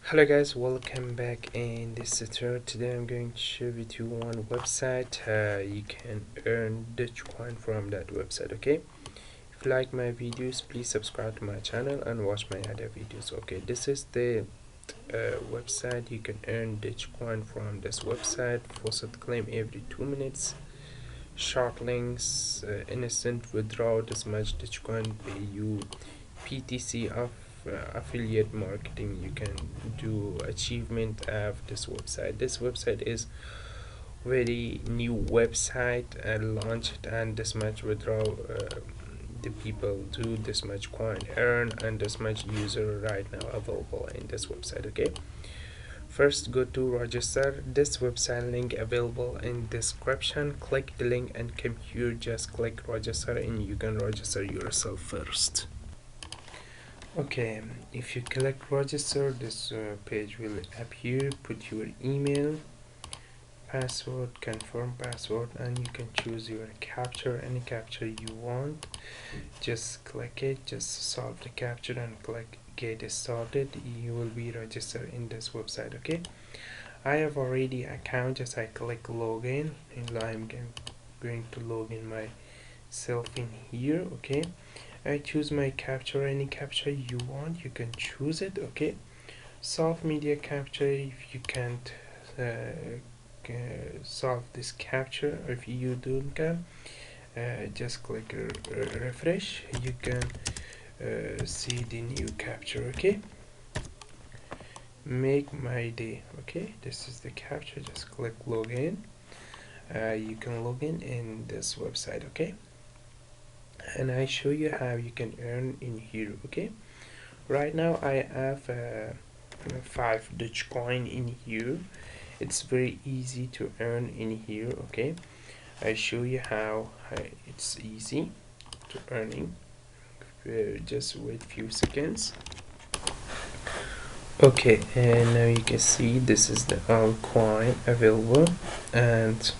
Hello guys, welcome back in this tutorial. Today I'm going to share with you one website. You can earn Dogecoin from that website. Okay, if you like my videos, please subscribe to my channel and watch my other videos. Okay, this is the website. You can earn Dogecoin from this website. Faucet claim every 2 minutes, short links, instant withdrawal, this much Dogecoin pay you PTC of affiliate marketing. You can do achievement of this website. This website is very new website and launched, and this much withdrawal, the people do this much coin earn, and this much user right now available in this website. Okay, first go to register. This website link available in description. Click the link and come here, just click register and you can register yourself first. Okay, if you click register, this page will appear. Put your email, password, confirm password, and you can choose your captcha, any captcha you want. Just click it, just solve the captcha and click get started. You will be registered in this website. Okay, I have already account. Just I click login and I'm going to log in myself in here. Okay, I choose my captcha, any captcha you want, you can choose it. Okay, solve media captcha. If you can't solve this captcha, if you don't can, just click refresh. You can see the new captcha. Okay, make my day. Okay, this is the captcha. Just click login. You can log in this website. Okay, and I show you how you can earn in here. Okay, right now I have 5 Dogecoin in here. It's very easy to earn in here. Okay, I show you how it's easy to earning. Just wait few seconds. Okay, and now you can see this is the altcoin available, and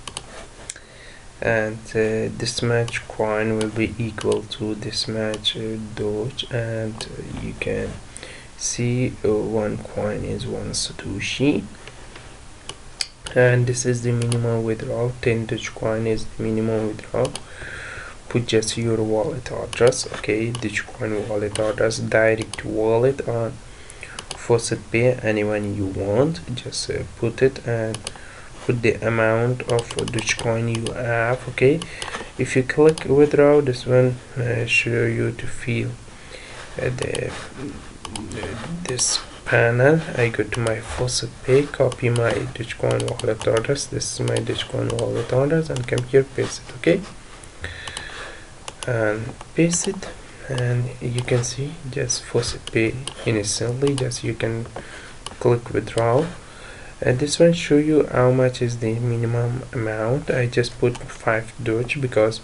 this much coin will be equal to this much Doge, and you can see one coin is 1 Satoshi, and this is the minimum withdrawal. 10 Dogecoin is the minimum withdrawal. Put just your wallet address. Okay, Dogecoin wallet address, direct wallet on Faucet Pay, anyone you want. Just put it and put the amount of Dogecoin you have. Okay, if you click withdraw, this one show you to feel this panel. I go to my Faucet Pay, copy my Dogecoin wallet address. This is my Dogecoin wallet address, and come here, paste it. Okay, and paste it, and you can see just Faucet Pay instantly. Just you can click withdraw, and this one show you how much is the minimum amount. I just put 5 Doge because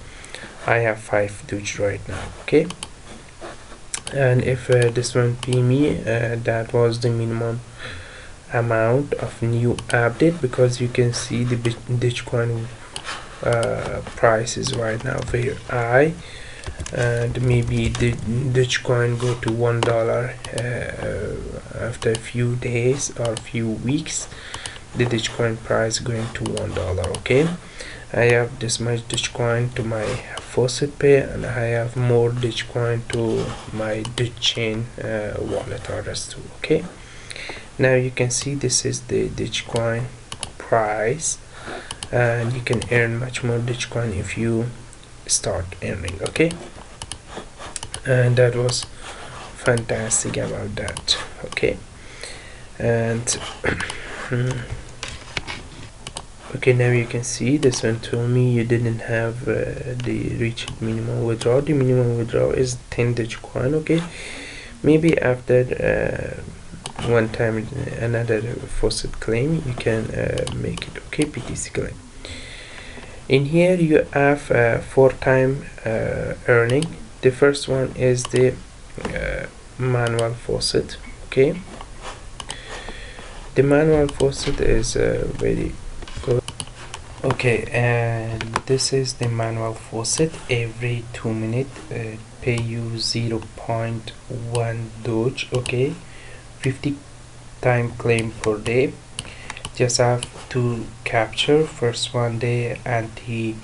I have 5 Doge right now. Okay, and if this one pay me, that was the minimum amount of new update, because you can see the Dogecoin prices right now very high, and maybe the Dogecoin go to $1 after a few days or a few weeks. The Dogecoin price going to $1. Okay, I have this much Dogecoin to my Faucet Pay, and I have more Dogecoin to my Dogechain wallet address too. Okay, now you can see this is the Dogecoin price, and you can earn much more Dogecoin if you start earning. Okay, and that was fantastic about that. Okay, and okay, now you can see this one told me you didn't have the reached minimum withdrawal. The minimum withdrawal is 10 Dogecoin. Okay, maybe after one time another Faucet claim you can make it. Okay, PTC claim. In here you have 4 time earning. The first one is the manual faucet. Okay, the manual faucet is very good. Okay, and this is the manual faucet. Every 2 minutes pay you 0.1 Doge. Okay, 50 time claim per day. Just have to capture. First one day anti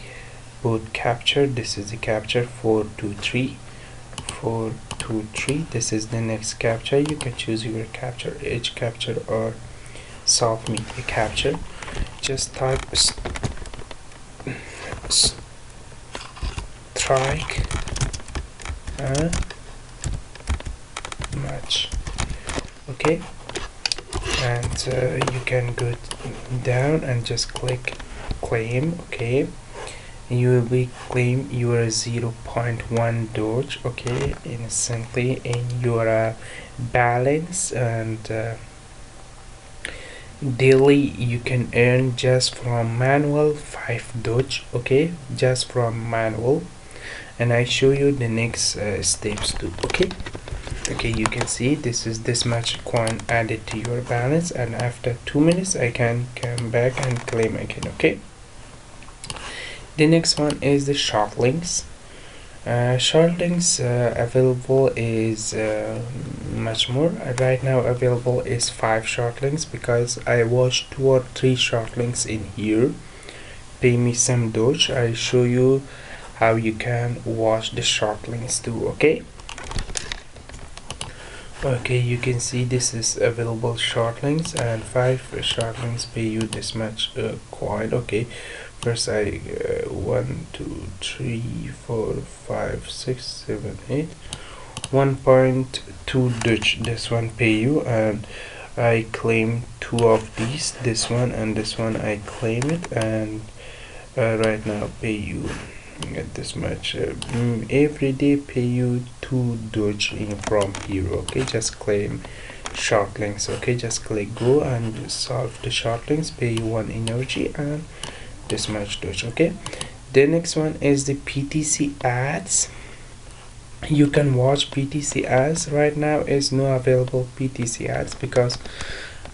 boot capture. This is the capture 423. This is the next capture. You can choose your capture, edge capture or soft media capture. Just type strike match. Okay, and you can go down and just click claim. Okay, you will be claim your 0.1 Doge, okay, instantly in your balance. And daily you can earn just from manual 5 Doge, okay, just from manual. And I show you the next steps too. Okay, you can see this is this much coin added to your balance, and after 2 minutes I can come back and claim again. Okay, the next one is the short links. Short links available is much more. Right now available is 5 short links, because I watched 2 or 3 short links in here. Pay me some Doge. I show you how you can watch the short links too. Okay, you can see this is available short links, and 5 short links pay you this much coin. Okay, first I 1 2 3 4 5 6 7 8 1.2 Dutch. This one pay you, and I claim 2 of these, this one and this one. I claim it, and right now pay you get this much. Every day pay you 2 Doge in from here. Okay, just claim short links. Okay, just click go and solve the short links, pay you 1 energy and this much Doge. Okay, the next one is the PTC ads. You can watch PTC ads. Right now is no available PTC ads, because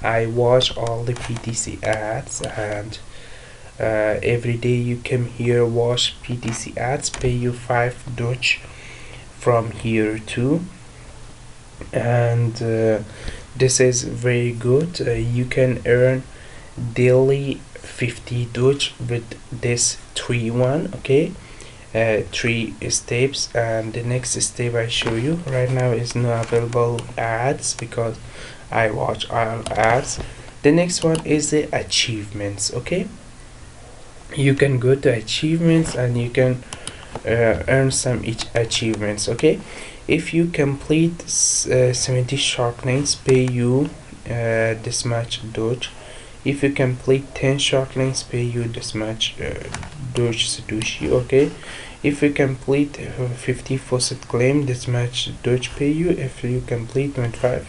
I watch all the PTC ads, and every day you come here watch PTC ads, pay you 5 Doge from here too. And this is very good. You can earn daily 50 Doge with this 3-1. Okay, 3 steps. And the next step I show you right now is not available ads, because I watch all ads. The next one is the achievements. Okay, you can go to achievements and you can earn some each achievements. Okay, if you complete 70 short links, pay you this much Doge. If you complete 10 short links, pay you this much Doge Satoshi. Okay, if you complete 50 Faucet claim, this much Doge pay you. If you complete 25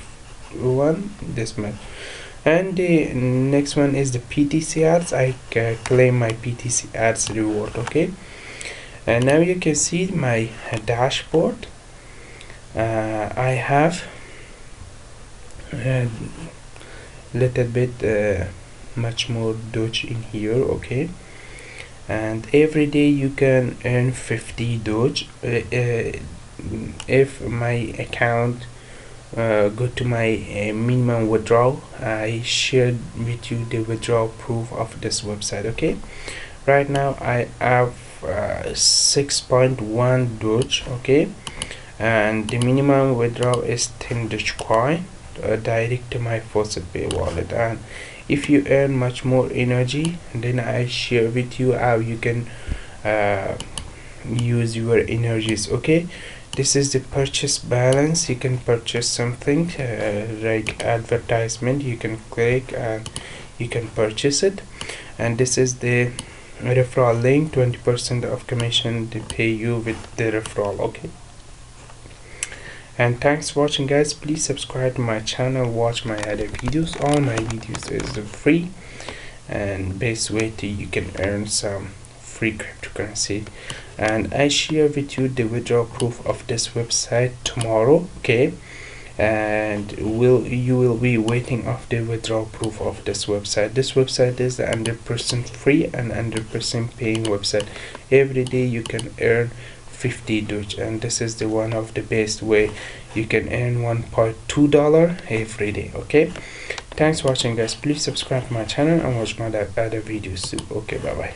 one, this much. And the next one is the PTC ads. I claim my PTC ads reward. Okay, and now you can see my dashboard. I have a little bit much more Doge in here. Okay, and every day you can earn 50 Doge. If my account go to my minimum withdrawal, I shared with you the withdrawal proof of this website. Okay, right now I have 6.1 Doge. Okay, and the minimum withdrawal is 10 Dogecoin direct to my Faucet Pay wallet. And if you earn much more energy, then I share with you how you can use your energies. Okay, this is the purchase balance. You can purchase something like advertisement. You can click and you can purchase it. And this is the referral link. 20% of commission they pay you with the referral. Okay, and thanks for watching, guys. Please subscribe to my channel, watch my other videos. All my videos is free, and best way to you can earn some free cryptocurrency. And I share with you the withdrawal proof of this website tomorrow. Okay, and you will be waiting of the withdrawal proof of this website. This website is 100% free and 100% paying website. Every day you can earn 50 Doge, and this is the one of the best way you can earn $1.2 every day. Okay, Thanks for watching guys. Please subscribe to my channel and watch my other videos too. Okay, bye bye.